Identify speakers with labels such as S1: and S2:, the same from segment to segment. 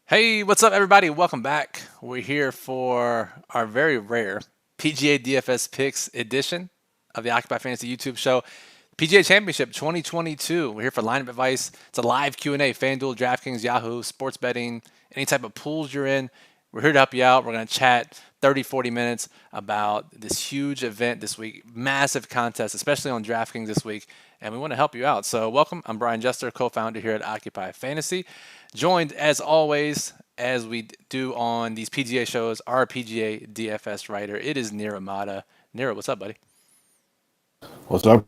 S1: Hey, what's up, everybody? Welcome back. We're here for our very rare PGA DFS Picks edition of the Occupy Fantasy YouTube show. PGA Championship 2022. We're here for lineup advice. It's a live Q&A. FanDuel, DraftKings, Yahoo, sports betting, any type of pools you're in. We're here to help you out. We're going to chat 30, 40 minutes about this huge event this week. Massive contest, especially on DraftKings this week. And we want to help you out. So welcome. I'm Brian Jester, co-founder here at Occupy Fantasy. Joined, as always, as we do on these PGA shows, our PGA DFS writer. It is Niromada. Niro, what's up, buddy?
S2: What's up?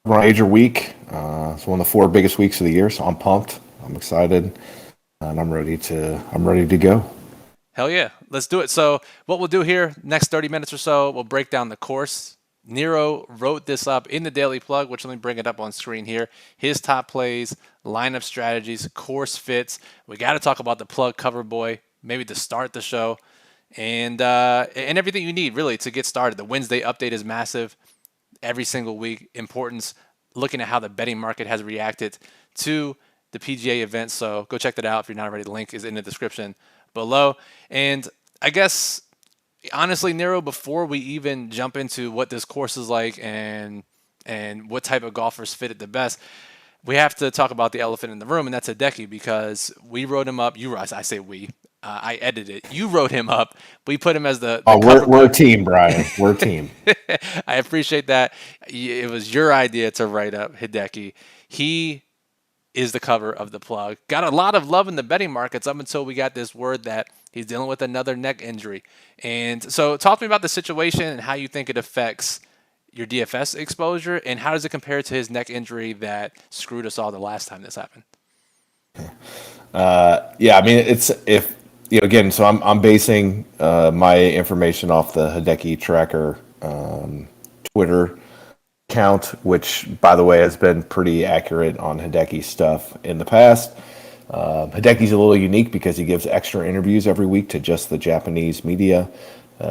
S2: Major week. It's one of the four biggest weeks of the year, so I'm pumped. I'm excited, and I'm ready to go.
S1: Hell yeah, let's do it. So what we'll do here, next 30 minutes or so, we'll break down the course. Niro wrote this up in the Daily Plug, which let me bring it up on screen here. His top plays, lineup strategies, course fits. We got to talk about the plug cover boy, maybe to start the show, and everything you need really to get started. The Wednesday update is massive every single week. Importance, looking at how the betting market has reacted to the PGA event. So go check that out if you're not already. The link is in the description below. And I guess, honestly, Nero, before we even jump into what this course is like and what type of golfers fit it the best, we have to talk about the elephant in the room, and that's Hideki, because we wrote him up. I say we. I edited it. You wrote him up. We put him as the cover
S2: we're a team, Brian. We're a team.
S1: I appreciate that. It was your idea to write up Hideki. He is the cover of the plug. Got a lot of love in the betting markets up until we got this word that he's dealing with another neck injury. And so talk to me about the situation and how you think it affects your DFS exposure, and how does it compare to his neck injury that screwed us all the last time this happened?
S2: Yeah, I mean, it's if you know again. So I'm basing my information off the Hideki tracker Twitter account, which, by the way, has been pretty accurate on Hideki stuff in the past. Hideki's a little unique because he gives extra interviews every week to just the Japanese media.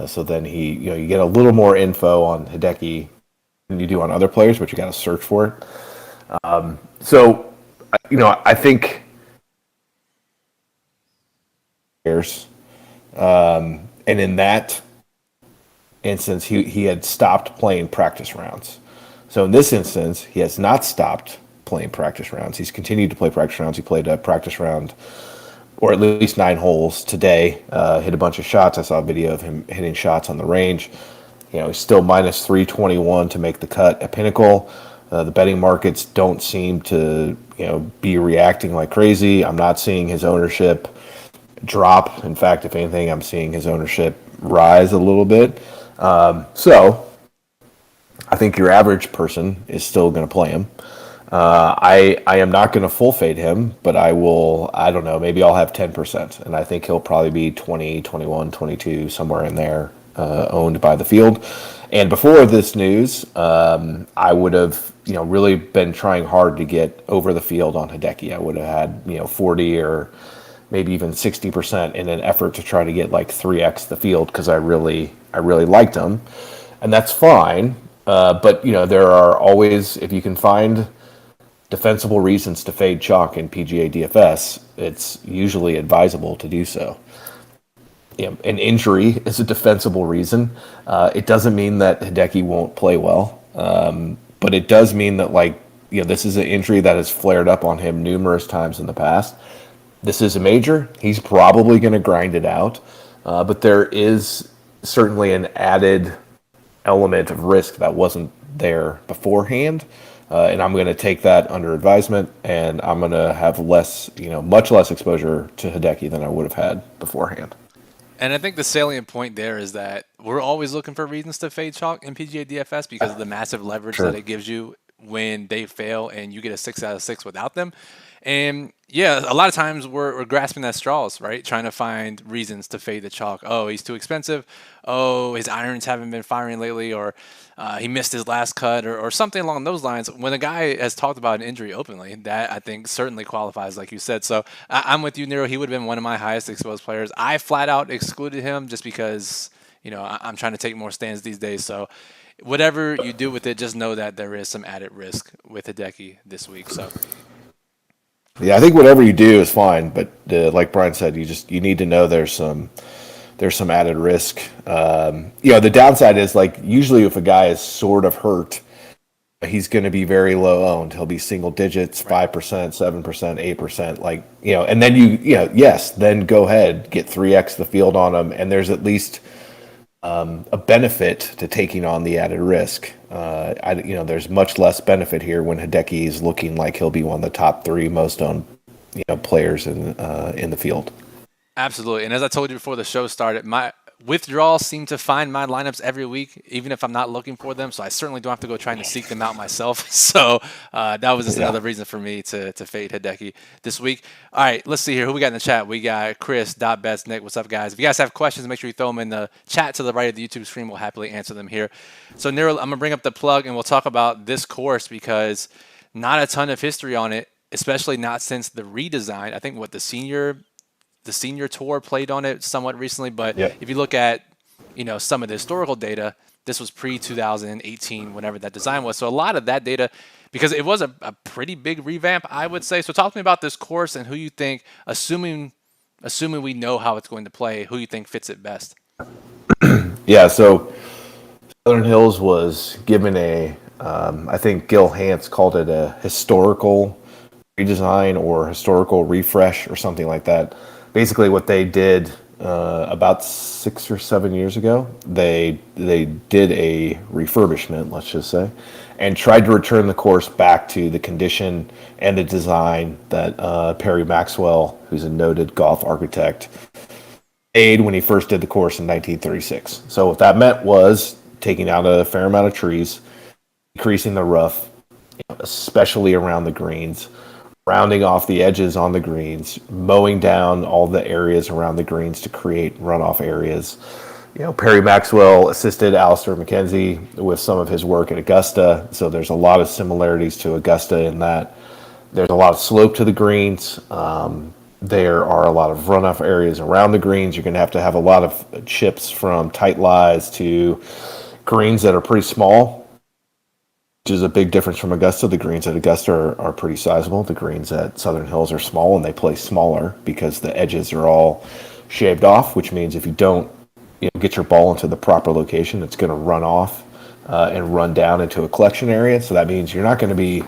S2: So then you get a little more info on Hideki than you do on other players, but you got to search for it. I think and in that instance, he had stopped playing practice rounds. So in this instance, he has not stopped playing practice rounds. He's continued to play practice rounds. He played a practice round, or at least 9 holes today. Hit a bunch of shots. I saw a video of him hitting shots on the range. He's still minus 321 to make the cut at Pinnacle. The betting markets don't seem to, be reacting like crazy. I'm not seeing his ownership drop. In fact, if anything, I'm seeing his ownership rise a little bit. So I think your average person is still going to play him. I am not going to full fade him, but I will, I don't know, maybe I'll have 10%. And I think he'll probably be 20, 21, 22, somewhere in there, owned by the field. And before this news, I would have, really been trying hard to get over the field on Hideki. I would have had, 40 or maybe even 60% in an effort to try to get like 3x the field, because I really liked him. And that's fine. But there are always, if you can find defensible reasons to fade chalk in PGA DFS, it's usually advisable to do so. An injury is a defensible reason. It doesn't mean that Hideki won't play well, but it does mean that this is an injury that has flared up on him numerous times in the past. This is a major. He's probably going to grind it out, but there is certainly an added element of risk that wasn't there beforehand. And I'm going to take that under advisement, and I'm going to have much less exposure to Hideki than I would have had beforehand.
S1: And I think the salient point there is that we're always looking for reasons to fade chalk in PGA DFS because of the massive leverage that it gives you when they fail and you get a 6 out of 6 without them. And yeah, a lot of times we're grasping at straws, right? Trying to find reasons to fade the chalk. Oh, he's too expensive. Oh, his irons haven't been firing lately, or he missed his last cut, or something along those lines. When a guy has talked about an injury openly, that I think certainly qualifies, like you said. So I'm with you, Nero. He would have been one of my highest exposed players. I flat out excluded him just because, I'm trying to take more stands these days. So whatever you do with it, just know that there is some added risk with Hideki this week. So
S2: Yeah, I think whatever you do is fine, but like Brian said, you need to know there's some added risk. The downside is like usually if a guy is sort of hurt, he's going to be very low owned. He'll be single digits, 5%, 7%, 8%. And then then go ahead, get 3x the field on him, and there's at least a benefit to taking on the added risk. There's much less benefit here when Hideki is looking like he'll be one of the top 3 most owned players in the field.
S1: Absolutely. And as I told you before the show started, my withdrawals seem to find my lineups every week, even if I'm not looking for them. So I certainly don't have to go trying to seek them out myself. So that was just another reason for me to fade Hideki this week. All right, let's see here. Who we got in the chat? We got Chris, Bets, Nick. What's up, guys? If you guys have questions, make sure you throw them in the chat to the right of the YouTube screen. We'll happily answer them here. So, Niro, I'm going to bring up the plug, and we'll talk about this course because not a ton of history on it, especially not since the redesign. I think, the senior tour played on it somewhat recently, but if you look at, some of the historical data, this was pre-2018, whenever that design was. So a lot of that data, because it was a pretty big revamp, I would say. So talk to me about this course and who you think, assuming we know how it's going to play, who you think fits it best.
S2: Yeah, so Southern Hills was given I think Gil Hance called it a historical redesign or historical refresh or something like that. Basically, what they did about 6 or 7 years ago, they did a refurbishment, let's just say, and tried to return the course back to the condition and the design that Perry Maxwell, who's a noted golf architect, made when he first did the course in 1936. So what that meant was taking out a fair amount of trees, increasing the rough, especially around the greens, rounding off the edges on the greens, mowing down all the areas around the greens to create runoff areas. Perry Maxwell assisted Alistair McKenzie with some of his work at Augusta, so there's a lot of similarities to Augusta in that there's a lot of slope to the greens. There are a lot of runoff areas around the greens. You're going to have a lot of chips from tight lies to greens that are pretty small, which is a big difference from Augusta. The greens at Augusta are pretty sizable. The greens at Southern Hills are small, and they play smaller because the edges are all shaved off, which means if you don't get your ball into the proper location, it's going to run off and run down into a collection area. So that means you're not going to be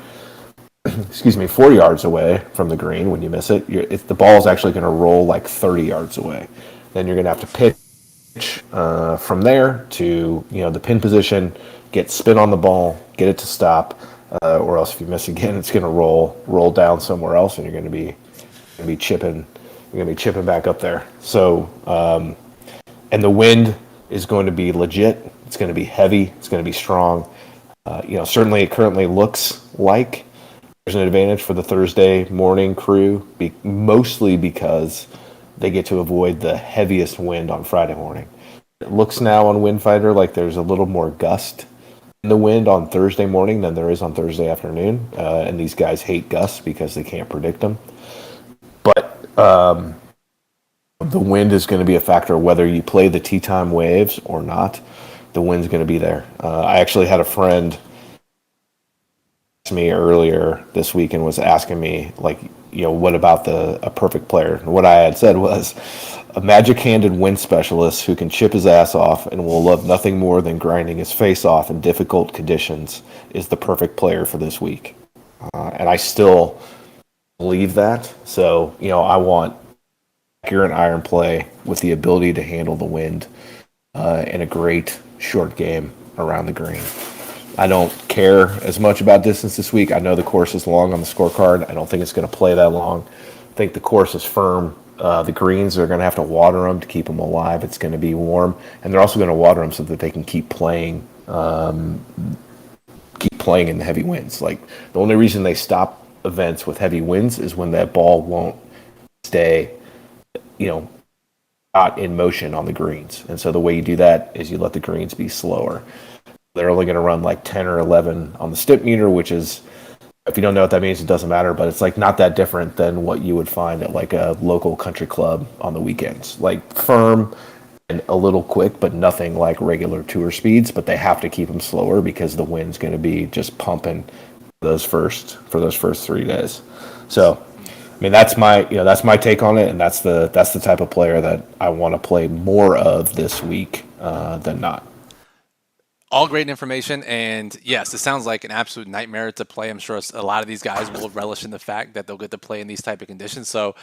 S2: 4 yards away from the green when you miss it. The ball is actually going to roll like 30 yards away. Then you're going to have to pitch from there to the pin position, get spin on the ball, get it to stop, or else if you miss again, it's going to roll down somewhere else, and you're going to be chipping. You're going to be chipping back up there. So, and the wind is going to be legit. It's going to be heavy. It's going to be strong. Certainly it currently looks like there's an advantage for the Thursday morning crew, mostly because they get to avoid the heaviest wind on Friday morning. It looks now on Windfighter like there's a little more gust in the wind on Thursday morning than there is on Thursday afternoon, and these guys hate gusts because they can't predict them. But the wind is going to be a factor whether you play the tee time waves or not. The wind's going to be there. I actually had a friend ask me earlier this week and was asking me, what about a perfect player? And what I had said was a magic-handed wind specialist who can chip his ass off and will love nothing more than grinding his face off in difficult conditions is the perfect player for this week. And I still believe that. So, I want accurate iron play with the ability to handle the wind and a great short game around the green. I don't care as much about distance this week. I know the course is long on the scorecard. I don't think it's going to play that long. I think the course is firm. The greens are going to have to water them to keep them alive. It's going to be warm, and they're also going to water them so that they can keep playing in the heavy winds. Like, the only reason they stop events with heavy winds is when that ball won't stay, not in motion on the greens. And so the way you do that is you let the greens be slower. They're only going to run like 10 or 11 on the stip meter, which is, if you don't know what that means, it doesn't matter, but it's not that different than what you would find at a local country club on the weekends. Firm and a little quick, but nothing like regular tour speeds, but they have to keep them slower because the wind's going to be just pumping for those first 3 days. So I mean, that's my take on it, and that's the type of player that I want to play more of this week than not.
S1: All great information, and yes, it sounds like an absolute nightmare to play. I'm sure a lot of these guys will relish in the fact that they'll get to play in these type of conditions. So,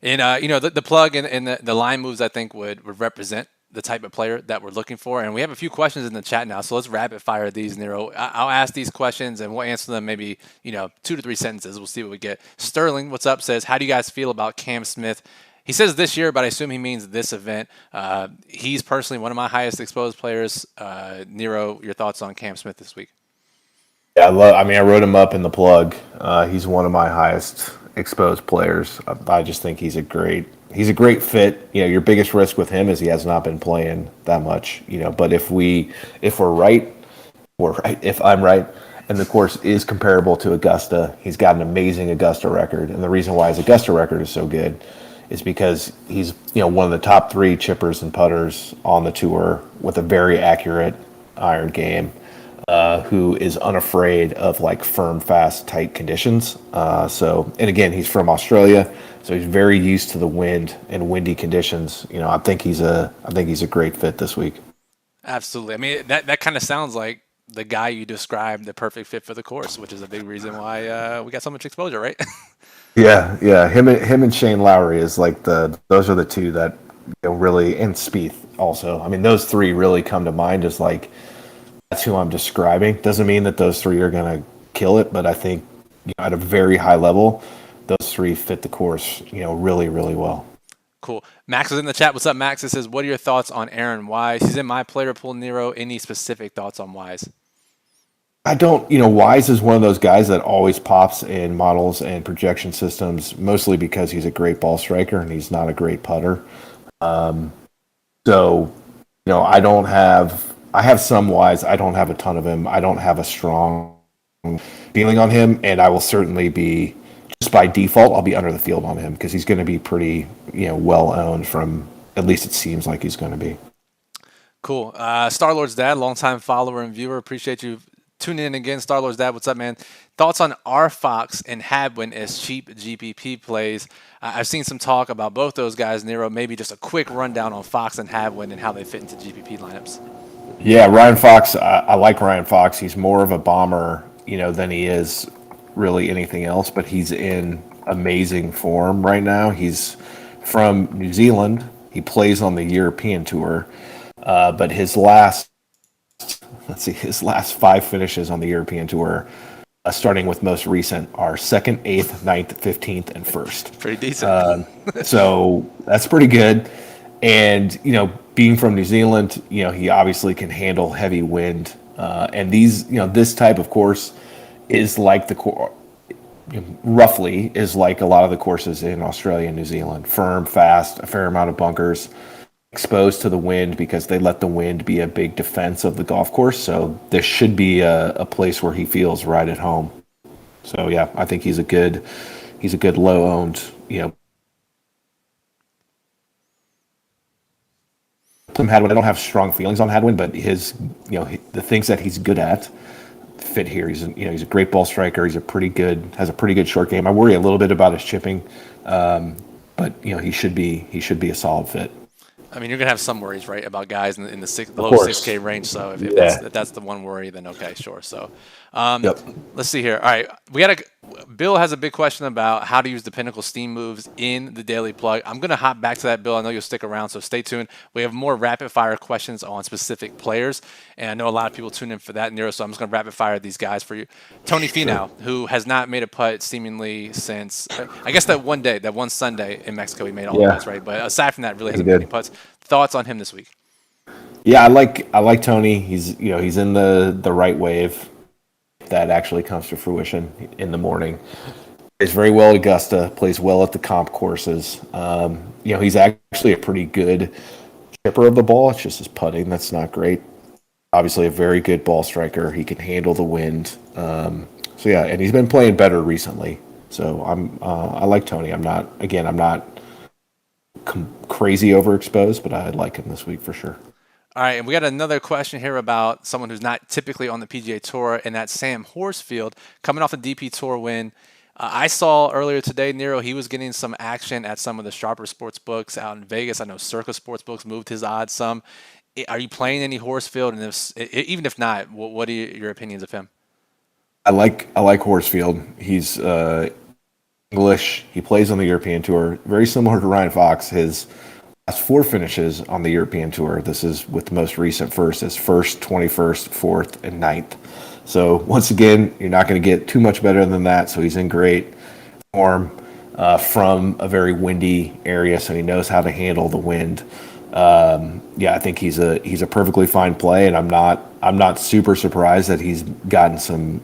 S1: and the plug and the line moves, I think would represent the type of player that we're looking for. And we have a few questions in the chat now, so let's rapid fire these, Nero. I'll ask these questions and we'll answer them maybe 2 to 3 sentences. We'll see what we get. Sterling, what's up? Says, how do you guys feel about Cam Smith? He says this year, but I assume he means this event. He's personally one of my highest exposed players. Nero, your thoughts on Cam Smith this week?
S2: Yeah, I wrote him up in the plug. He's one of my highest exposed players. I just think he's a great fit. Your biggest risk with him is he has not been playing that much. But if we're right, we're right. If I'm right, and the course is comparable to Augusta, he's got an amazing Augusta record. And the reason why his Augusta record is so good is because he's one of the top 3 chippers and putters on the tour with a very accurate iron game, who is unafraid of like firm, fast, tight conditions. And again, he's from Australia, so he's very used to the wind and windy conditions. I think he's a great fit this week.
S1: Absolutely. I mean, that kind of sounds like the guy you described, the perfect fit for the course, which is a big reason why we got so much exposure, right?
S2: Yeah. Him and Shane Lowry is like those are the two that really, and Spieth also. I mean, those 3 really come to mind as like that's who I'm describing. Doesn't mean that those 3 are gonna kill it, but I think at a very high level, those 3 fit the course really, really well.
S1: Cool. Max is in the chat. What's up, Max? It says, what are your thoughts on Aaron Wise? He's in my player pool, Nero. Any specific thoughts on Wise?
S2: I don't, Wise is one of those guys that always pops in models and projection systems, mostly because he's a great ball striker and he's not a great putter. I have some Wise. I don't have a ton of him. I don't have a strong feeling on him, and I will certainly be, just by default, I'll be under the field on him because he's going to be pretty, well owned from, at least it seems like he's going to be.
S1: Cool. Star-Lord's dad, longtime follower and viewer. Appreciate you tuning in again. Star-Lord's dad, what's up, man? Thoughts on R. Fox and Hadwin as cheap GPP plays? I've seen some talk about both those guys, Nero. Maybe just a quick rundown on Fox and Hadwin and how they fit into GPP lineups.
S2: Yeah, Ryan Fox, I like Ryan Fox. He's more of a bomber, than he is really anything else, but he's in amazing form right now. He's from New Zealand. He plays on the European Tour, but his last 5 finishes on the European Tour, starting with most recent, are 2nd, 8th, 9th, 15th, and 1st.
S1: Pretty decent.
S2: So that's pretty good. And, being from New Zealand, he obviously can handle heavy wind. And this type of course is like roughly is like a lot of the courses in Australia and New Zealand. Firm, fast, a fair amount of bunkers, exposed to the wind because they let the wind be a big defense of the golf course. So this should be a place where he feels right at home. So yeah, I think he's a good low owned, Hadwin. I don't have strong feelings on Hadwin, but his, the things that he's good at fit here. He's a great ball striker. Has a pretty good short game. I worry a little bit about his chipping, but he should be a solid fit.
S1: I mean, you're gonna have some worries, right, about guys in the low 6K range. So if that's the one worry, then okay, sure. So let's see here. All right, Bill has a big question about how to use the Pinnacle Steam moves in the daily plug. I'm gonna hop back to that, Bill. I know you'll stick around, so stay tuned. We have more rapid fire questions on specific players, and I know a lot of people tune in for that, Nero. So I'm just gonna rapid fire these guys for you. Tony Finau, who has not made a putt seemingly since I guess that one Sunday in Mexico, he made all the putts, right? But aside from that, really hasn't made any putts. Thoughts on him this week?
S2: Yeah, I like Tony. He's in the right wave. That actually comes to fruition in the morning. Plays very well at Augusta. Plays well at the comp courses. He's actually a pretty good chipper of the ball. It's just his putting that's not great. Obviously, a very good ball striker. He can handle the wind. And he's been playing better recently. So I like Tony. I'm not crazy overexposed, but I like him this week for sure.
S1: All right, and we got another question here about someone who's not typically on the PGA Tour, and that's Sam Horsfield, coming off a DP Tour win. I saw earlier today, Nero, he was getting some action at some of the sharper sports books out in Vegas. I know Circa Sportsbooks moved his odds some. Are you playing any Horsfield? And even if not, what are your opinions of him?
S2: I like Horsfield. He's English. He plays on the European Tour. Very similar to Ryan Fox. His last 4 finishes on the European Tour. This is with the most recent first. Is first, 21st, 4th, and 9th. So once again, you're not going to get too much better than that. So he's in great form from a very windy area, so he knows how to handle the wind. Yeah, I think he's a perfectly fine play, and I'm not super surprised that he's gotten some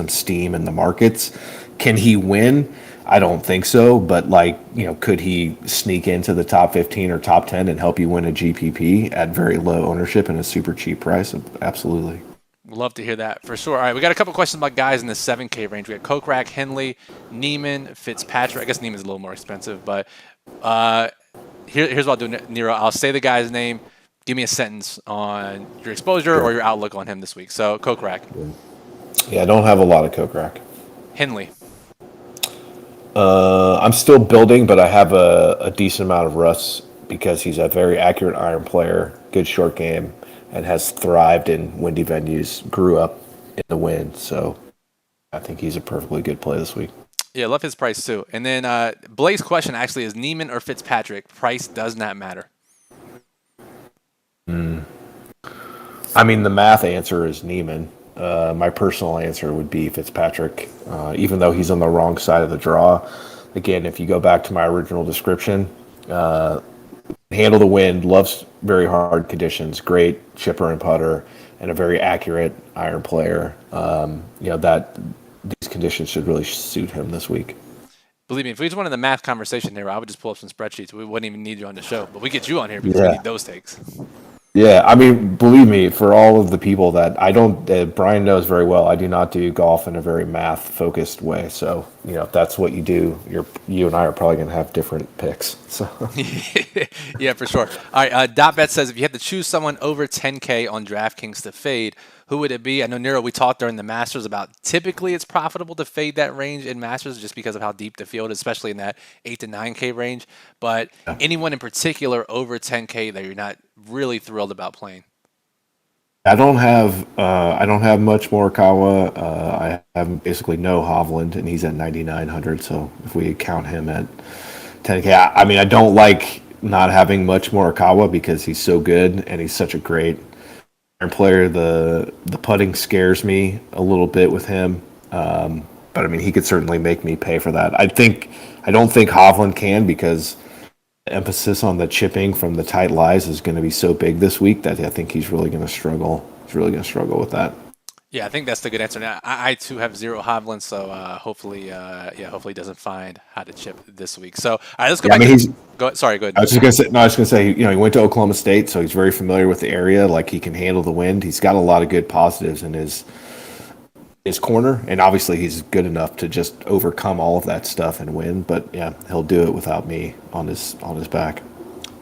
S2: steam in the markets. Can he win? I don't think so, but could he sneak into the top 15 or top 10 and help you win a GPP at very low ownership and a super cheap price? Absolutely.
S1: Love to hear that for sure. All right, we got a couple questions about guys in the 7K range. We got Kokrak, Henley, Neiman, Fitzpatrick. I guess Neiman's a little more expensive, but here's what I'll do, Nero. I'll say the guy's name. Give me a sentence on your exposure or your outlook on him this week. So Kokrak.
S2: Yeah, I don't have a lot of Kokrak.
S1: Henley.
S2: I'm still building, but I have a decent amount of Russ because he's a very accurate iron player, good short game, and has thrived in windy venues, grew up in the wind. So I think he's a perfectly good play this week.
S1: Yeah, love his price too. And then Blake's question actually is Neiman or Fitzpatrick. Price does not matter.
S2: I mean, the math answer is Neiman. My personal answer would be Fitzpatrick, even though he's on the wrong side of the draw. Again, if you go back to my original description, handle the wind, loves very hard conditions, great chipper and putter, and a very accurate iron player. That these conditions should really suit him this week.
S1: Believe me, if we just wanted the math conversation here, I would just pull up some spreadsheets. We wouldn't even need you on the show, but we get you on here because we need those takes.
S2: Yeah, I mean, believe me, for all of the people that I don't, Brian knows very well, I do not do golf in a very math-focused way. So, if that's what you do, you and I are probably going to have different picks. So,
S1: yeah, for sure. All right, DotBet says if you had to choose someone over 10K on DraftKings to fade, who would it be? I know, Nero, we talked during the Masters about typically it's profitable to fade that range in Masters just because of how deep the field is, especially in that 8 to 9K range. But anyone in particular over 10K that you're not really thrilled about playing?
S2: I don't have much Morikawa. I have basically no Hovland, and he's at 9,900. So if we count him at 10K, I mean, I don't like not having much Morikawa because he's so good and he's such a great player. The putting scares me a little bit with him, but I mean, he could certainly make me pay for that. I don't think Hovland can because the emphasis on the chipping from the tight lies is going to be so big this week that I think he's really going to struggle. He's really going to struggle with that.
S1: Yeah, I think that's the good answer. Now, I too have 0 Hovland, so hopefully he doesn't find how to chip this week. So, all right, let's go back. Go ahead.
S2: I was just going to say, he went to Oklahoma State, so he's very familiar with the area. Like, he can handle the wind. He's got a lot of good positives in his corner, and obviously he's good enough to just overcome all of that stuff and win. But yeah, he'll do it without me on his back.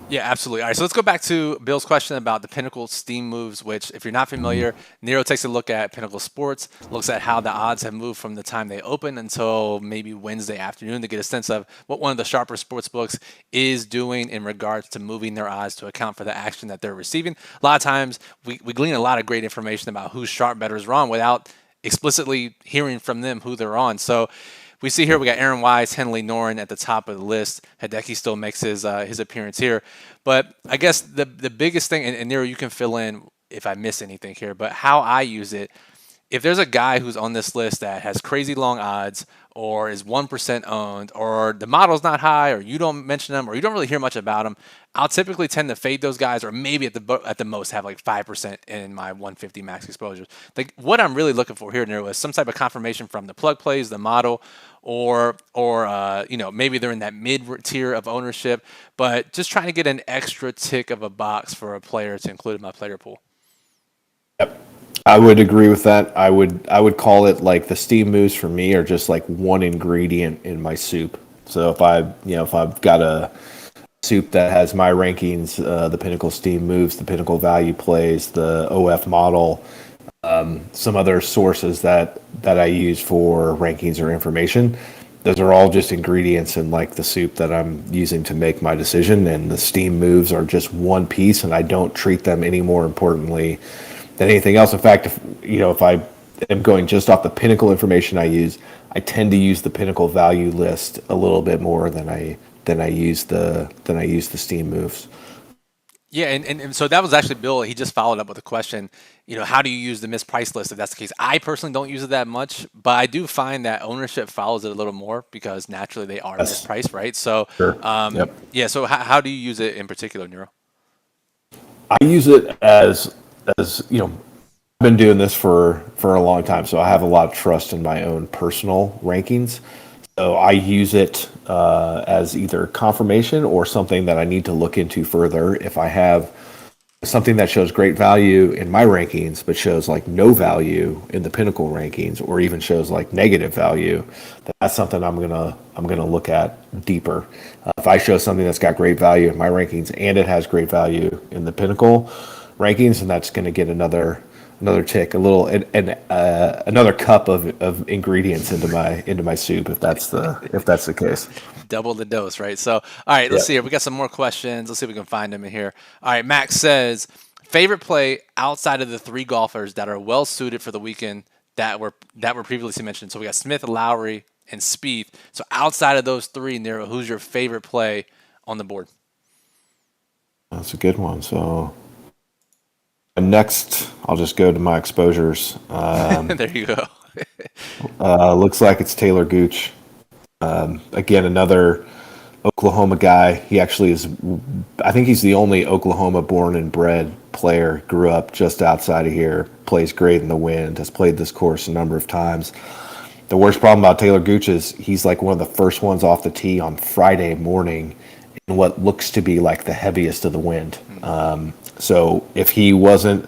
S1: Yeah, absolutely. All right, so let's go back to Bill's question about the Pinnacle Steam moves, which, if you're not familiar, Nero takes a look at Pinnacle Sports, looks at how the odds have moved from the time they open until maybe Wednesday afternoon to get a sense of what one of the sharper sports books is doing in regards to moving their odds to account for the action that they're receiving. A lot of times, we glean a lot of great information about whose sharp bettors are on without explicitly hearing from them who they're on. So we see here we got Aaron Wise, Henley, Noren at the top of the list. Hideki still makes his appearance here. But I guess the biggest thing, and Nero, you can fill in if I miss anything here, but how I use it, if there's a guy who's on this list that has crazy long odds or is 1% owned or the model's not high or you don't mention them or you don't really hear much about them, I'll typically tend to fade those guys or maybe at the most have like 5% in my 150 max exposures. Like what I'm really looking for here, Nero, is some type of confirmation from the plug plays, the model, or maybe they're in that mid tier of ownership, but just trying to get an extra tick of a box for a player to include in my player pool.
S2: Yep. I would agree with that. I would call it like the steam moves for me are just like one ingredient in my soup. So if I've got a soup that has my rankings, the Pinnacle Steam moves, the Pinnacle Value plays, the OF model, some other sources that I use for rankings or information, those are all just ingredients in like the soup that I'm using to make my decision, and the steam moves are just one piece, and I don't treat them any more importantly than anything else. In fact, if I am going just off the Pinnacle information I use, I tend to use the Pinnacle value list a little bit more than I use the steam moves.
S1: Yeah, and so that was actually Bill. He just followed up with a question. How do you use the mispriced list if that's the case? I personally don't use it that much, but I do find that ownership follows it a little more because naturally they are mispriced, right? So,
S2: Sure. Yep.
S1: yeah. So how do you use it in particular, Nero?
S2: I use it as I've been doing this for a long time, so I have a lot of trust in my own personal rankings. So I use it as either confirmation or something that I need to look into further. If I have something that shows great value in my rankings, but shows like no value in the Pinnacle rankings, or even shows like negative value, that's something I'm gonna look at deeper. If I show something that's got great value in my rankings and it has great value in the Pinnacle rankings, and that's going to get another tick, another cup of ingredients into my soup, if that's the case.
S1: Double the dose, right? So, all right, let's see here. We got some more questions. Let's see if we can find them in here. All right, Max says, favorite play outside of the three golfers that are well suited for the weekend that were previously mentioned. So we got Smith, Lowry, and Spieth. So outside of those three, Nero, who's your favorite play on the board?
S2: That's a good one. So next, I'll just go to my exposures.
S1: There you go.
S2: Looks like it's Taylor Gooch. Again, another Oklahoma guy. He actually is, I think he's the only Oklahoma born and bred player. Grew up just outside of here, plays great in the wind, has played this course a number of times. The worst problem about Taylor Gooch is he's like one of the first ones off the tee on Friday morning in what looks to be like the heaviest of the wind. So if he wasn't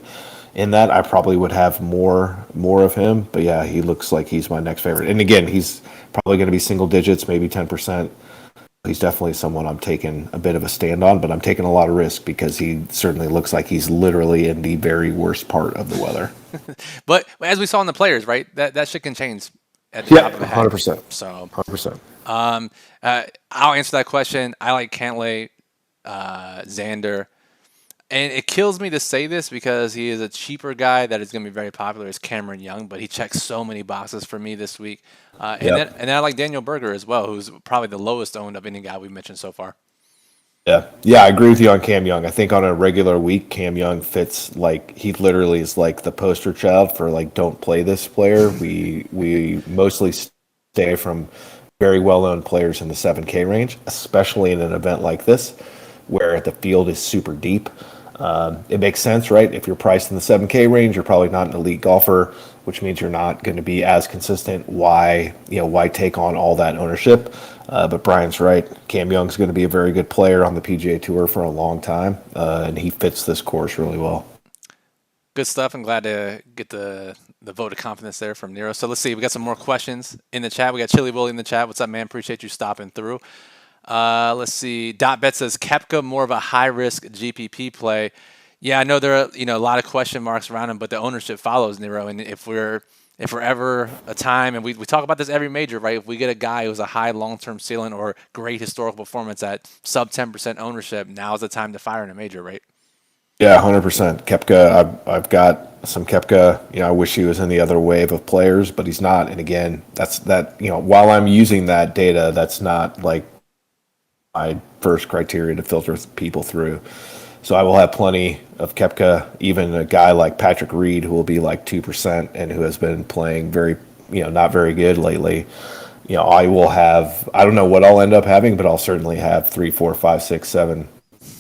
S2: in that, I probably would have more of him. But yeah, he looks like he's my next favorite. And again, he's probably going to be single digits, maybe 10%. He's definitely someone I'm taking a bit of a stand on, but I'm taking a lot of risk because he certainly looks like he's literally in the very worst part of the weather.
S1: But as we saw in the players, right, that shit can change at the top of the head.
S2: 100%.
S1: So
S2: 100%.
S1: I'll answer that question. I like Cantlay, Xander. And it kills me to say this because he is a cheaper guy that is going to be very popular as Cameron Young, but he checks so many boxes for me this week. And then I like Daniel Berger as well, who's probably the lowest owned of any guy we've mentioned so far.
S2: Yeah, I agree with you on Cam Young. I think on a regular week, Cam Young fits like he literally is like the poster child for like don't play this player. We mostly stay from very well-known players in the 7K range, especially in an event like this where the field is super deep. It makes sense, right? If you're priced in the 7K range, you're probably not an elite golfer, which means you're not going to be as consistent. Why take on all that ownership? But Brian's right. Cam Young's going to be a very good player on the PGA Tour for a long time, and he fits this course really well.
S1: Good stuff. I'm glad to get the vote of confidence there from Nero. So let's see. We got some more questions in the chat. We got Chili Willie in the chat. What's up, man? Appreciate you stopping through. Let's see. .bet says Koepka more of a high risk GPP play. Yeah, I know there are a lot of question marks around him, but the ownership follows Nero. And if we're ever a time, and we talk about this every major, right? If we get a guy who's a high long-term ceiling or great historical performance at sub 10% ownership, now's the time to fire in a major, right?
S2: Yeah, 100%. Koepka, I've got some Koepka. I wish he was in the other wave of players, but he's not. And again, while I'm using that data, that's not like my first criteria to filter people through. So I will have plenty of Koepka, even a guy like Patrick Reed, who will be like 2% and who has been playing very, not very good lately. I will have, I don't know what I'll end up having, but I'll certainly have 3, 4, 5, 6, 7,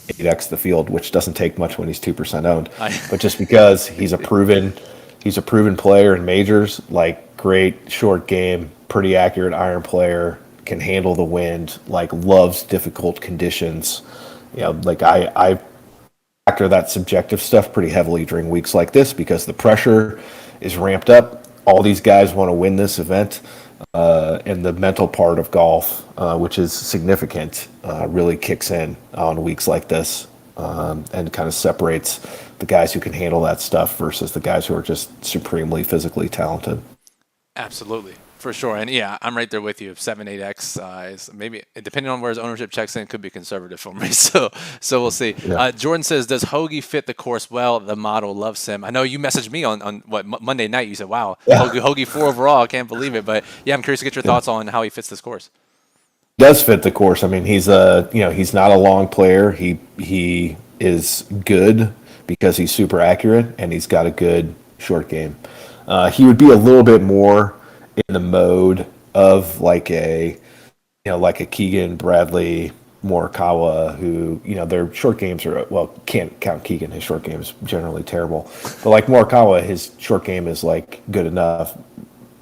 S2: 8x the field, which doesn't take much when he's 2% owned. But just because he's a proven player in majors, like great short game, pretty accurate iron player, can handle the wind, like loves difficult conditions. Like I factor that subjective stuff pretty heavily during weeks like this because the pressure is ramped up. All these guys want to win this event, and the mental part of golf, which is significant, really kicks in on weeks like this, and kind of separates the guys who can handle that stuff versus the guys who are just supremely physically talented.
S1: Absolutely. For sure. And yeah, I'm right there with you. 7-8x is maybe, depending on where his ownership checks in, could be conservative for me. So we'll see.
S2: Yeah.
S1: Jordan says, does Hoagie fit the course well? The model loves him. I know you messaged me on what, Monday night. You said, wow,
S2: Yeah.
S1: Hoagie 4 overall. I can't believe it. But yeah, I'm curious to get your thoughts on how he fits this course.
S2: Does fit the course. I mean, he's he's not a long player. He is good because he's super accurate and he's got a good short game. He would be a little bit more in the mode of like a Keegan, Bradley, Morikawa, who their short games are, well, can't count Keegan. His short game is generally terrible, but like Morikawa, his short game is like good enough.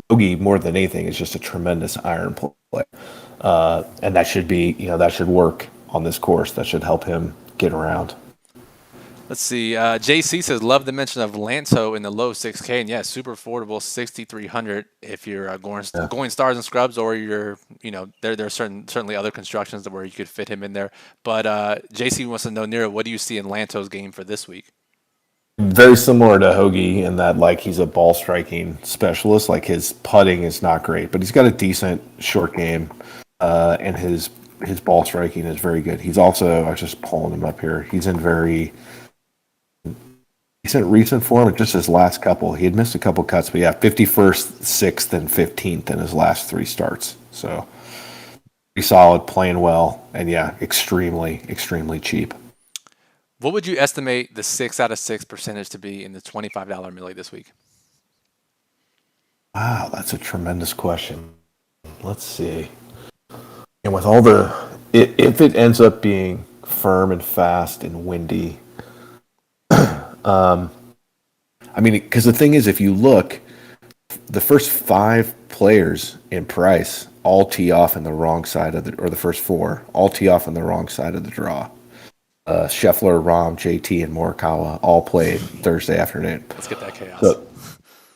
S2: Hoagie, more than anything, is just a tremendous iron play. And that should be, that should work on this course. That should help him get around.
S1: Let's see. JC says, love the mention of Lanto in the low 6K. And yeah, super affordable, 6,300 if you're going stars and scrubs, or you're, there are certainly other constructions where you could fit him in there. But JC wants to know, Nero, what do you see in Lanto's game for this week?
S2: Very similar to Hoagie in that, like, he's a ball striking specialist. Like, his putting is not great, but he's got a decent short game. And his ball striking is very good. He's also, I was just pulling him up here, he's in very decent recent form. Just his last couple, he had missed a couple cuts, but yeah, 51st, 6th, and 15th in his last 3 starts. So pretty solid, playing well, and yeah, extremely cheap.
S1: What would you estimate the 6 out of 6 percentage to be in the $25 milli this week?
S2: Wow, that's a tremendous question. Let's see. And with all if it ends up being firm and fast and windy, I mean, because the thing is, if you look, the first 5 players in price all tee off in the wrong side of or the first 4 all tee off in the wrong side of the draw. Scheffler, Rahm, JT, and Morikawa all played Thursday afternoon.
S1: Let's get that chaos.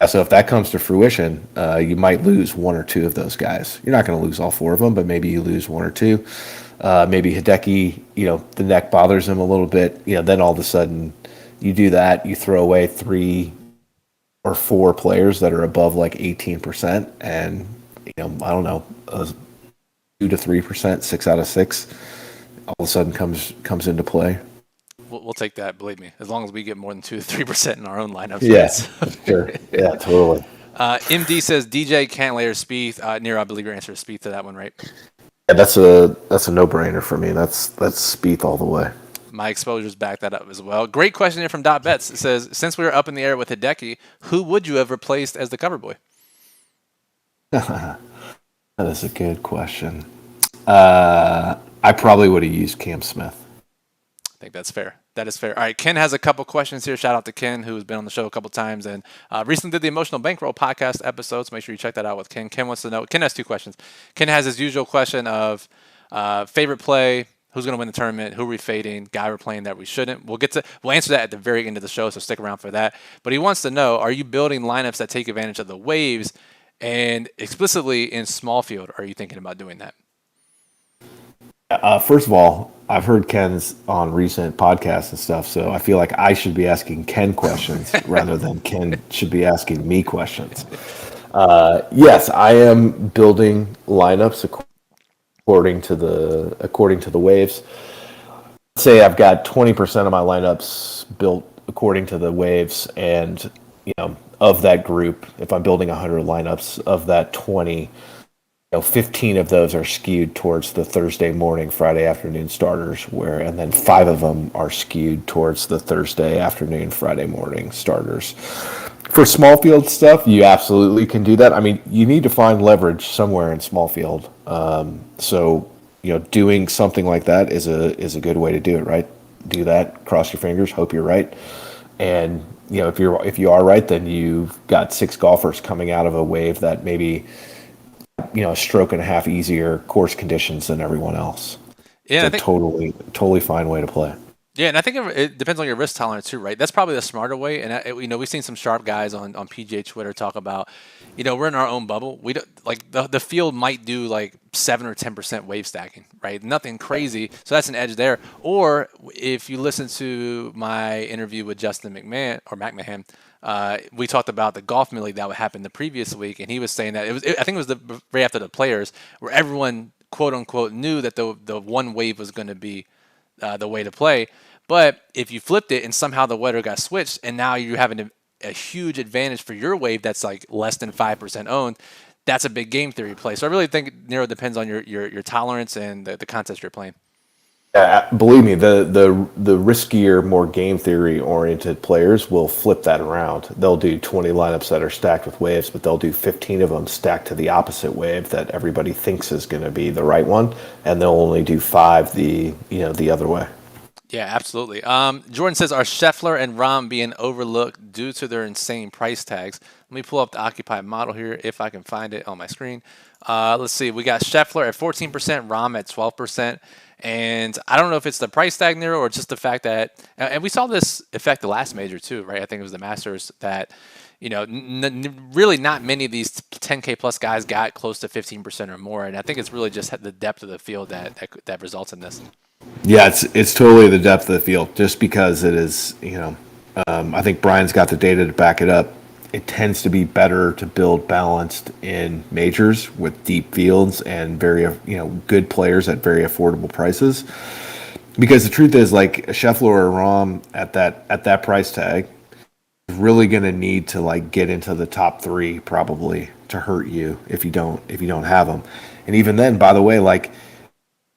S2: So if that comes to fruition, you might lose 1 or 2 of those guys. You're not going to lose all 4 of them, but maybe you lose 1 or 2. Maybe Hideki, the neck bothers him a little bit. Then all of a sudden you do that, you throw away 3 or 4 players that are above like 18%, and I don't know, 2 to 3%, 6 out of 6, all of a sudden comes into play.
S1: We'll take that, believe me, as long as we get more than 2 to 3% in our own lineups.
S2: Yes, sure. Yeah, totally.
S1: MD says DJ Cantlayer Spieth. Nero, I believe your answer is Spieth to that one, right?
S2: Yeah, that's a no-brainer for me. That's Spieth all the way.
S1: My exposures back that up as well. Great question here from Dot Bets. It says, since we were up in the air with Hideki, who would you have replaced as the cover boy?
S2: That is a good question. I probably would have used Cam Smith.
S1: I think that's fair. That is fair. All right, Ken has a couple questions here. Shout out to Ken, who's been on the show a couple times and recently did the Emotional Bankroll podcast episode, so make sure you check that out with Ken. Ken wants to know, Ken has 2 questions. Ken has his usual question of favorite play, who's going to win the tournament, who are we fading, guy we're playing that we shouldn't. We'll answer that at the very end of the show, so stick around for that. But he wants to know, are you building lineups that take advantage of the waves, and explicitly in small field, are you thinking about doing that?
S2: First of all, I've heard Ken's on recent podcasts and stuff, so I feel like I should be asking Ken questions rather than Ken should be asking me questions. Yes, I am building lineups according to the waves. Let's say I've got 20% of my lineups built according to the waves, and of that group, if I'm building 100 lineups, of that 20. 15 of those are skewed towards the Thursday morning, Friday afternoon starters, and then 5 of them are skewed towards the Thursday afternoon, Friday morning starters. For small field stuff, you absolutely can do that. I mean, you need to find leverage somewhere in small field. So doing something like that is a good way to do it, right? Do that, cross your fingers, hope you're right. And if you are right, then you've got 6 golfers coming out of a wave that maybe a stroke and a half easier course conditions than everyone else. Yeah, it's a totally fine way to play.
S1: Yeah, and I think it depends on your risk tolerance too, right? That's probably the smarter way. And we've seen some sharp guys on PGA Twitter talk about, we're in our own bubble. We don't like the field might do like 7 or 10% wave stacking, right? Nothing crazy. So that's an edge there. Or if you listen to my interview with Justin McMahon, We talked about the golf millie that would happen the previous week, and he was saying that I think it was right after the Players, where everyone quote unquote knew that the one wave was going to be the way to play. But if you flipped it and somehow the weather got switched, and now you're having a huge advantage for your wave that's like less than 5% owned, that's a big game theory play. So I really think Nero depends on your tolerance and the contest you're playing.
S2: Believe me, the riskier, more game theory oriented players will flip that around. They'll do 20 lineups that are stacked with waves, but they'll do 15 of them stacked to the opposite wave that everybody thinks is going to be the right one, and they'll only do 5 the other way.
S1: Yeah, absolutely. Jordan says, are Scheffler and Rahm being overlooked due to their insane price tags? Let me pull up the occupied model here if I can find it on my screen. Let's see. We got Scheffler at 14%, Rahm at 12%. And I don't know if it's the price tag, Nero, or just the fact that, and we saw this affect the last major too, right? I think it was the Masters that, really not many of these 10K plus guys got close to 15% or more. And I think it's really just the depth of the field that results in this.
S2: Yeah, it's totally the depth of the field, just because it is, I think Brian's got the data to back it up. It tends to be better to build balanced in majors with deep fields and very, good players at very affordable prices. Because the truth is, like a Scheffler or a Rahm at that price tag is really going to need to like get into the top 3 probably to hurt you if you don't have them. And even then, by the way, like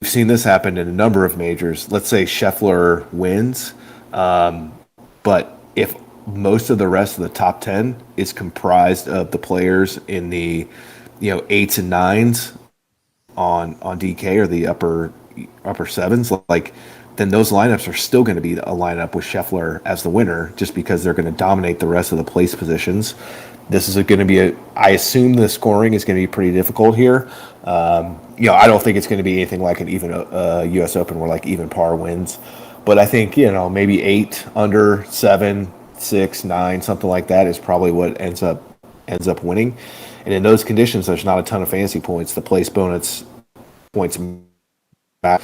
S2: we've seen this happen in a number of majors. Let's say Scheffler wins, but if most of the rest of the top 10 is comprised of the players in the 8s and 9s on DK or the upper 7s, like then those lineups are still going to be a lineup with Scheffler as the winner, just because they're going to dominate the rest of the place positions. This is going to be I assume the scoring is going to be pretty difficult here. I don't think it's going to be anything like an even U.S. Open where like even par wins, but I think maybe 8 under 7. 6, 9, something like that is probably what ends up winning. And in those conditions, there's not a ton of fantasy points. The place bonus points back.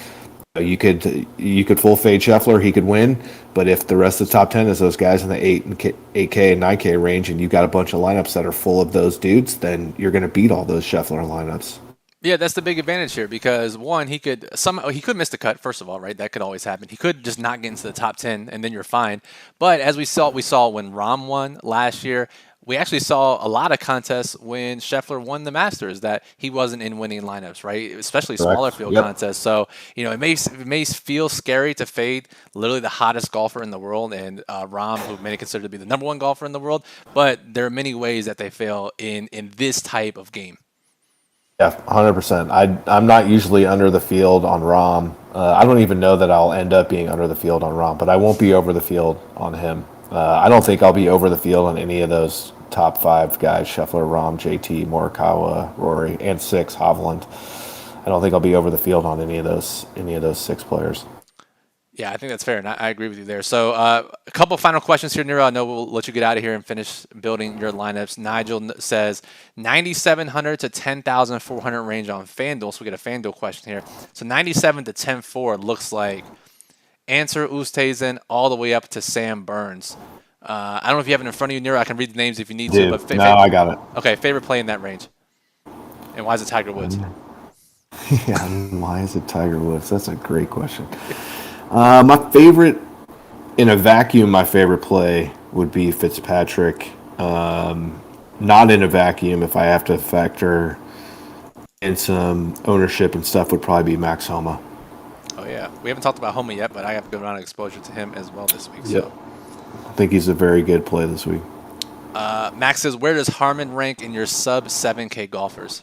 S2: You could full fade Scheffler, he could win. But if the rest of the top 10 is those guys in the 8K and 9K range, and you've got a bunch of lineups that are full of those dudes, then you're going to beat all those Scheffler lineups.
S1: Yeah, that's the big advantage here because one, he could miss the cut, first of all, right? That could always happen. He could just not get into the top 10 and then you're fine. But as we saw when Rahm won last year, we actually saw a lot of contests when Scheffler won the Masters that he wasn't in winning lineups, right? Especially smaller field contests. So, it may feel scary to fade literally the hottest golfer in the world and Rahm, who many consider to be the number 1 golfer in the world. But there are many ways that they fail in this type of game.
S2: Yeah, 100%. I'm not usually under the field on Rahm. I don't even know that I'll end up being under the field on Rahm, but I won't be over the field on him. I don't think I'll be over the field on any of those top 5 guys: Scheffler, Rahm, JT, Morikawa, Rory, and 6 Hovland. I don't think I'll be over the field on any of those 6 players.
S1: Yeah, I think that's fair, and I agree with you there. So a couple final questions here, Nero. I know we'll let you get out of here and finish building your lineups. Nigel says 9,700 to 10,400 range on FanDuel. So we get a FanDuel question here. So 97 to 10.4 looks like Answer Oosthuizen all the way up to Sam Burns. I don't know if you have it in front of you, Nero. I can read the names if you need to. But
S2: I got it.
S1: Okay, favorite play in that range. And why is it Tiger Woods?
S2: Yeah, why is it Tiger Woods? That's a great question. My favorite, in a vacuum, my favorite play would be Fitzpatrick. Not in a vacuum, if I have to factor in some ownership and stuff, would probably be Max Homa.
S1: Oh, yeah. We haven't talked about Homa yet, but I have a good amount of exposure to him as well this week.
S2: Yep.
S1: So.
S2: I think he's a very good play this week.
S1: Max says, where does Harmon rank in your sub 7K golfers?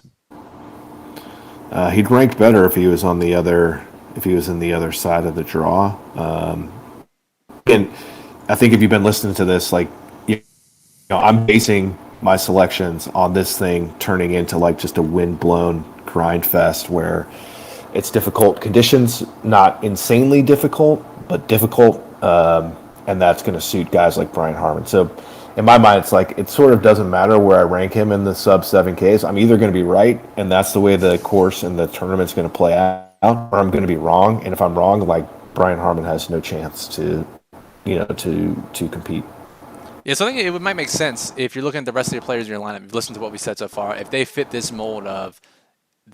S2: He'd rank better if he was on the other... if he was in the other side of the draw. And I think if you've been listening to this, like, I'm basing my selections on this thing turning into like just a wind-blown grind fest where it's difficult conditions, not insanely difficult, but difficult. And that's going to suit guys like Brian Harmon. So in my mind, it's like it sort of doesn't matter where I rank him in the sub 7Ks. I'm either going to be right, and that's the way the course and the tournament's going to play out, or I'm going to be wrong. And if I'm wrong, like Brian Harmon has no chance to compete.
S1: Yeah, so I think it might make sense if you're looking at the rest of your players in your lineup. You've listened to what we said so far. If they fit this mold of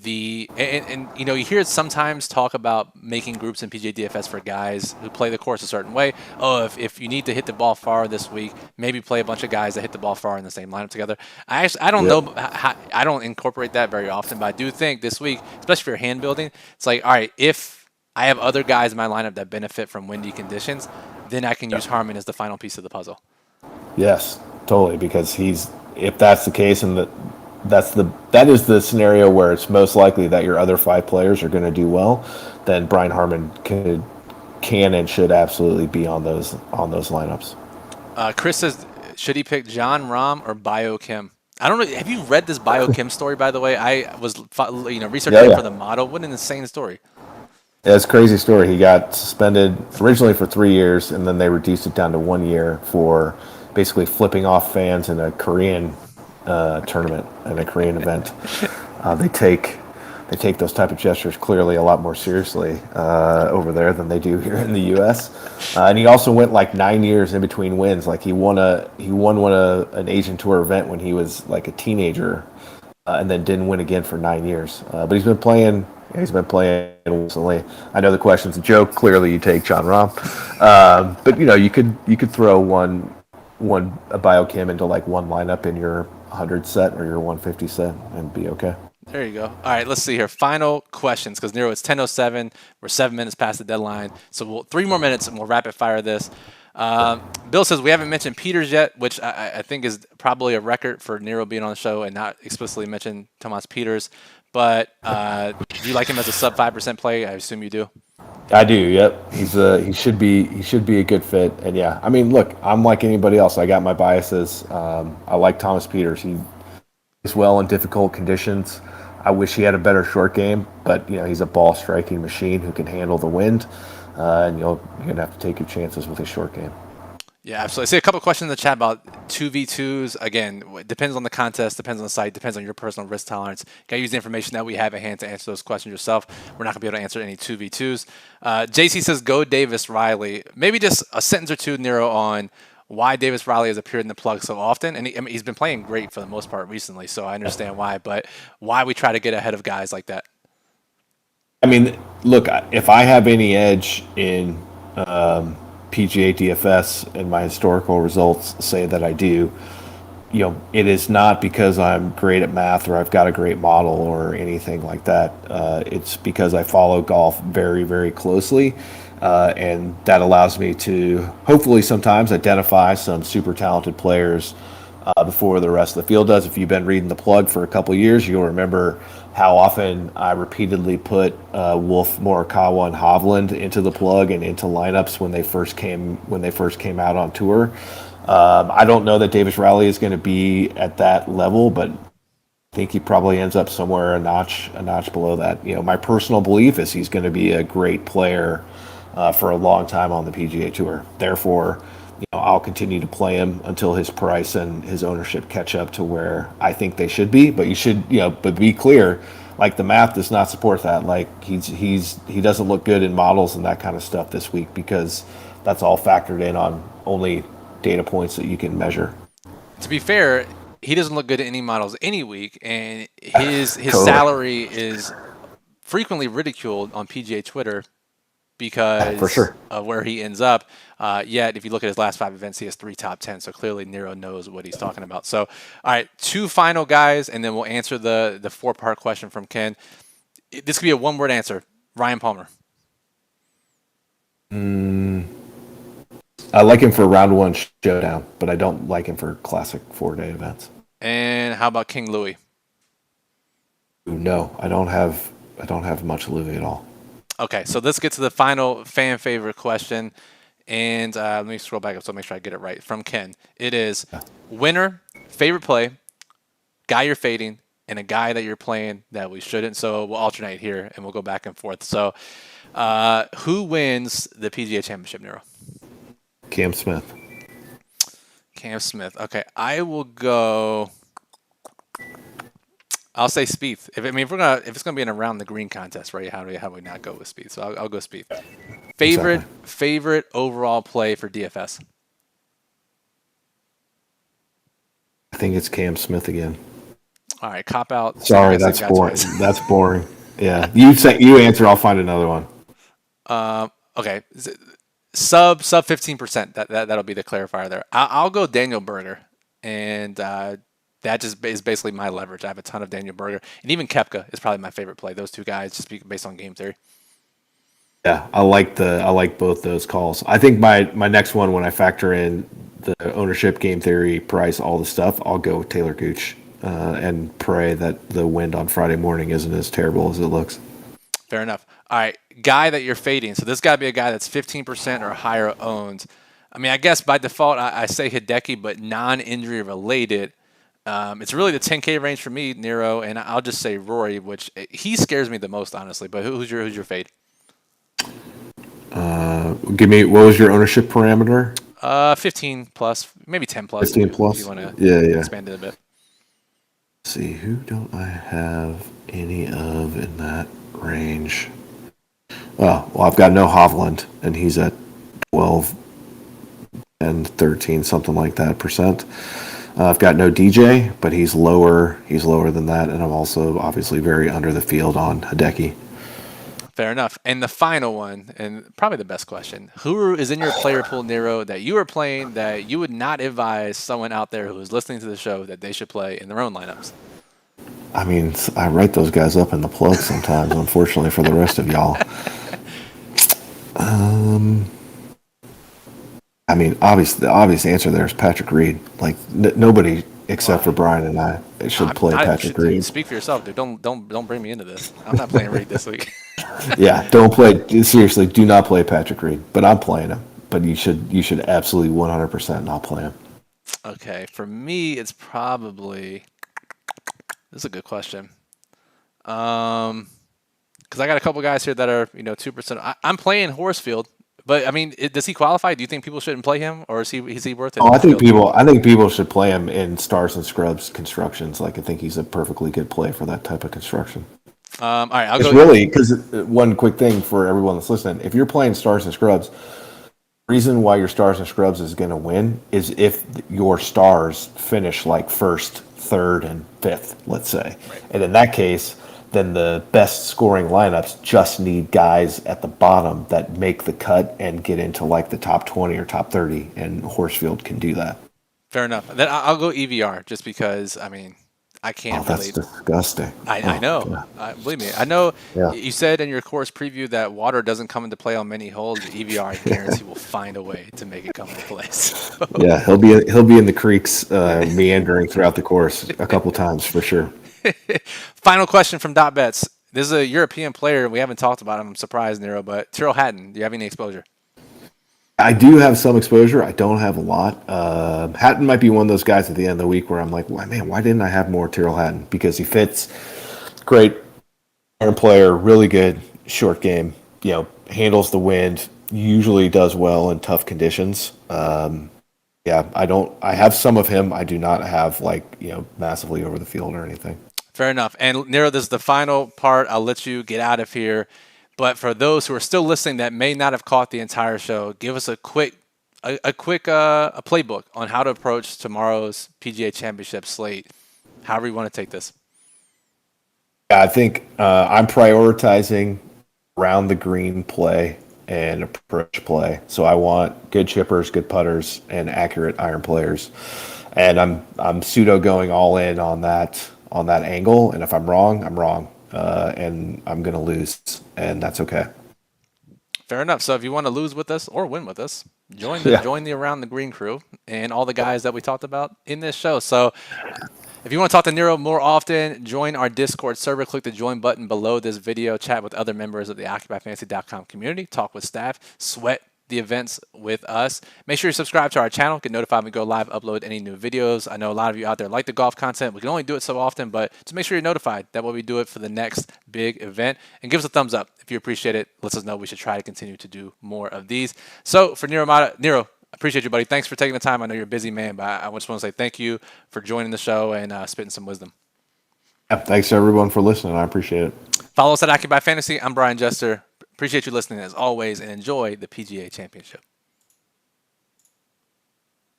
S1: and you know, you hear it sometimes talk about making groups in PGA DFS for guys who play the course a certain way. Oh, if you need to hit the ball far this week, maybe play a bunch of guys that hit the ball far in the same lineup together. I don't
S2: Yep.
S1: know how, I don't incorporate that very often, but I do think this week, especially if you're hand building, it's like, all right, if I have other guys in my lineup that benefit from windy conditions, then I can use Harmon as the final piece of the puzzle.
S2: Yes, totally. Because if that's the case, and that is the scenario where it's most likely that your other five players are going to do well, then Brian Harmon can and should absolutely be on those lineups.
S1: Chris says, should he pick John Rahm or Bio Kim? I don't know. Have you read this Bio Kim story, by the way? I was, researching
S2: Yeah,
S1: it
S2: yeah.
S1: for the model. What an insane story.
S2: Yeah, it's a crazy story. He got suspended originally for 3 years, and then they reduced it down to 1 year for basically flipping off fans in a Korean tournament and a Korean event. They take those type of gestures clearly a lot more seriously over there than they do here in the U.S. And he also went like 9 years in between wins. Like he won an Asian Tour event when he was like a teenager, and then didn't win again for 9 years. But he's been playing. He's been playing recently. I know the question's a joke. Clearly, you take John Rahm, but you could throw a Biochem into like one lineup in your 100 set or your 150 set and be okay.
S1: There you go. All right, let's see here. Final questions, because Nero, it's 10:07. We're 7 minutes past the deadline, so 3 more minutes and we'll rapid fire this. Bill says we haven't mentioned Peters yet, which I think is probably a record for Nero being on the show and not explicitly mention Tomas Peters. But do you like him as a sub 5% play? I assume you do.
S2: I do. Yep. He should be a good fit. And yeah, I mean, look, I'm like anybody else. I got my biases. I like Thomas Peters. He is well in difficult conditions. I wish he had a better short game, but he's a ball striking machine who can handle the wind. And you're gonna have to take your chances with his short game.
S1: Yeah, absolutely. I see a couple of questions in the chat about 2v2s. Again, it depends on the contest, depends on the site, depends on your personal risk tolerance. Got to use the information that we have at hand to answer those questions yourself. We're not going to be able to answer any 2v2s. JC says, go Davis Riley. Maybe just a sentence or two, Nero, on why Davis Riley has appeared in the plug so often. And he's been playing great for the most part recently, so I understand why. But why we try to get ahead of guys like that.
S2: I mean, look, if I have any edge in PGA DFS and my historical results say that I do, it is not because I'm great at math or I've got a great model or anything like that. It's because I follow golf very, very closely. And that allows me to hopefully sometimes identify some super talented players before the rest of the field does. If you've been reading the plug for a couple of years, you'll remember how often I repeatedly put Wolf, Morikawa, and Hovland into the plug and into lineups when they first came out on tour. I don't know that Davis Riley is going to be at that level, but I think he probably ends up somewhere a notch below that. My personal belief is he's going to be a great player for a long time on the PGA Tour. Therefore, I'll continue to play him until his price and his ownership catch up to where I think they should be. But you should, but be clear, like the math does not support that. Like he doesn't look good in models and that kind of stuff this week because that's all factored in on only data points that you can measure.
S1: To be fair, he doesn't look good in any models any week, and his
S2: Totally.
S1: salary is frequently ridiculed on PGA Twitter because
S2: For sure.
S1: of where he ends up. Yet, if you look at his last 5 events, he has 3 top 10. So clearly, Nero knows what he's talking about. So, all right, 2 final guys, and then we'll answer the 4-part question from Ken. This could be a 1-word answer. Ryan Palmer.
S2: I like him for round 1 showdown, but I don't like him for classic 4-day events.
S1: And how about King Louis?
S2: No, I don't have much Louis at all.
S1: Okay, so let's get to the final fan favorite question. And let me scroll back up so I'll make sure I get it right. From Ken. It is winner, favorite play, guy you're fading, and a guy that you're playing that we shouldn't. So we'll alternate here and we'll go back and forth. So who wins the PGA Championship, Nero?
S2: Cam Smith.
S1: Cam Smith. Okay, I will go. I'll say Spieth. If it's gonna be an around the green contest, right? How do we not go with Spieth? So I'll go Spieth. Favorite overall play for DFS.
S2: think it's Cam Smith again.
S1: All right, cop out.
S2: Sorry, that's boring. That's boring. Yeah, you answer. I'll find another one.
S1: Okay, sub 15%. That'll be the clarifier there. I'll go Daniel Berger, and that just is basically my leverage. I have a ton of Daniel Berger, and even Koepka is probably my favorite play. Those two guys, just based on game theory.
S2: Yeah, I like both those calls. I think my next one, when I factor in the ownership, game theory, price, all the stuff, I'll go with Taylor Gooch and pray that the wind on Friday morning isn't as terrible as it looks.
S1: Fair enough. All right, guy that you're fading. So this got to be a guy that's 15% or higher owned. I mean, I guess by default I say Hideki, but non-injury related. It's really the 10K range for me, Nero, and I'll just say Rory, which he scares me the most, honestly. But who's your fade?
S2: Give me, what was your ownership parameter?
S1: 15 plus, maybe 10 plus.
S2: 15 plus.
S1: If you want to expand it a bit.
S2: Let's see, who don't I have any of in that range? Oh, well, I've got no Hovland, and he's at 12 and 13, something like that percent. I've got no DJ, but he's lower than that, and I'm also obviously very under the field on Hideki.
S1: Fair enough. And the final one, and probably the best question, who is in your player pool, Nero, that you are playing that you would not advise someone out there who is listening to the show that they should play in their own lineups?
S2: I mean, I write those guys up in the plug sometimes, unfortunately for the rest of y'all. I mean, the obvious answer there is Patrick Reed. Like, nobody except for Brian and I should play Patrick Reed.
S1: Speak for yourself, dude. Don't bring me into this. I'm not playing Reed this week.
S2: Yeah, don't play. Seriously, do not play Patrick Reed. But I'm playing him. But you should absolutely 100% not play him.
S1: Okay, for me, it's probably. This is a good question. Because I got a couple guys here that are 2%. I'm playing Horsfield. But I mean, does he qualify? Do you think people shouldn't play him, or is he worth it?
S2: Oh, I think people should play him in Stars and Scrubs constructions. Like, I think he's a perfectly good play for that type of construction.
S1: All right, I'll
S2: go. Really, because one quick thing for everyone that's listening: if you're playing Stars and Scrubs, the reason why your Stars and Scrubs is going to win is if your stars finish like first, third, and fifth, let's say, right. And in that case, then the best scoring lineups just need guys at the bottom that make the cut and get into like the top 20 or top 30, and Horsfield can do that.
S1: Fair enough. Then I'll go EVR just because, I mean, I can't
S2: really. That's disgusting.
S1: I know. Believe me. I know You said in your course preview that water doesn't come into play on many holes. EVR, I guarantee, will find a way to make it come into play. So.
S2: Yeah, he'll be in the creeks meandering throughout the course a couple times for sure.
S1: Final question from Dot Bets. This is a European player. We haven't talked about him. I'm surprised, Nero, but Terrell Hatton, do you have any exposure?
S2: I do have some exposure. I don't have a lot. Hatton might be one of those guys at the end of the week where I'm like, why didn't I have more Terrell Hatton? Because he fits. Great iron player, really good short game. Handles the wind. Usually does well in tough conditions. I have some of him. I do not have massively over the field or anything.
S1: Fair enough. And Nero, this is the final part. I'll let you get out of here. But for those who are still listening that may not have caught the entire show, give us a quick playbook on how to approach tomorrow's PGA Championship slate. However you want to take this.
S2: I think I'm prioritizing around the green play and approach play. So I want good chippers, good putters, and accurate iron players. And I'm pseudo going all in on that angle. And if I'm wrong, I'm wrong. And I'm going to lose, and that's okay.
S1: Fair enough. So if you want to lose with us or win with us, join the Around the Green crew and all the guys that we talked about in this show. So if you want to talk to Nero more often, join our Discord server. Click the join button below this video. Chat with other members of the OccupyFantasy.com community. Talk with staff. Sweat the events with us. Make sure you subscribe to our channel. Get notified when we go live, upload any new videos. I know a lot of you out there like the golf content. We can only do it so often, but just make sure you're notified that when we do it for the next big event. And give us a thumbs up if you appreciate it. Let us know. We should try to continue to do more of these. So for Niromada, Nero, appreciate you, buddy. Thanks for taking the time. I know you're a busy man, but I just want to say thank you for joining the show and spitting some wisdom.
S2: Yeah, thanks everyone for listening. I appreciate it.
S1: Follow us at Occupy Fantasy. I'm Brian Jester. Appreciate you listening as always, and enjoy the PGA Championship.